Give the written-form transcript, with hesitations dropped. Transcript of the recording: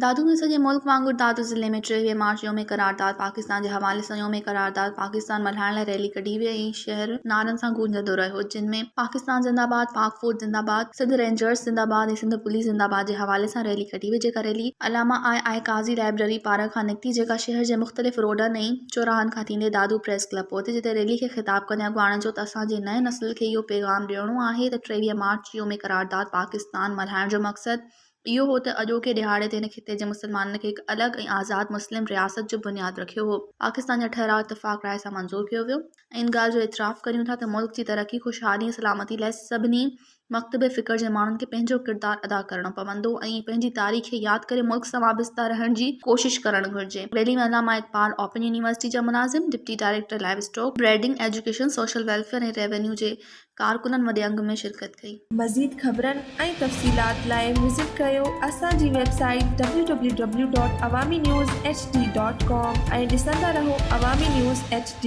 दादू में सॼे मुल्क वांगुरु दादू ज़िले में 23 मार्च योम करारदाद पाकिस्तान जे हवाले सां योम करारदाद पाकिस्तान मल्हाइण लाइ रैली कढी वई ऐं शहर नारनि सां गूंजंदो रहियो, जिन में पाकिस्तान ज़िंदाबाद, पाक फौज ज़िंदाबाद, सिंध रेंजर्स ज़िंदाबाद ऐं सिंध पुलिस ज़िंदाबाद जे हवाले सां रैली कढी वई, जेका रैली अलामा आई काज़ी लाइब्रेरी पार्क खां निकिती, जेका शहर जे मुख़्तलिफ़ रोडनि ऐं चौराहनि खां थींदे दादू प्रेस क्लब पहुती, जिते रैली खे ख़िताब कंदे अॻवाणनि चयो त असांजे नए नस्ल खे इहो पैगाम ॾियणो आहे त 23 मार्च योम करारदाद पाकिस्तान मल्हाइण जो मक़सदु इहो हो त अॼोके दिहाड़े ते हिन खिते जे मुसलमाननि खे हिकु अलॻि ऐं आज़ादु मुस्लिम रियासत जो बुनियादु रखियो हो। पाकिस्तान जा ठहराव इत्तफ़ाक़ राय सां मंज़ूर कयो वियो ऐं इन ॻाल्हि जो एतिराफ़ करियूं था त मुल्क जी तरक़ी, ख़ुशहाली ऐं सलामती लाइ सभिनी मकतब फ़िक्र जे माण्हुनि खे पंहिंजो किरदारु अदा करणो पवंदो ऐं पंहिंजी तारीख़ खे यादि करे मुल्क सां वाबस्ता रहण जी कोशिश करणु घुरिजे। रैली में अलामा इक़बाल ओपन यूनिवर्सिटी जा मुलाज़िम, deputy director live stock, breeding, education, social welfare ऐं रेवेन्यू जे कारकुननि वॾे अंग में शिरकत कई। मज़ीद ख़बरनि ऐं तफ़सीलात लाइ विज़िट कयो असांजी वेबसाइट www.awamiNewsHD.com ऐं ॾिसंदा रहो अवामी न्यूज़ HD।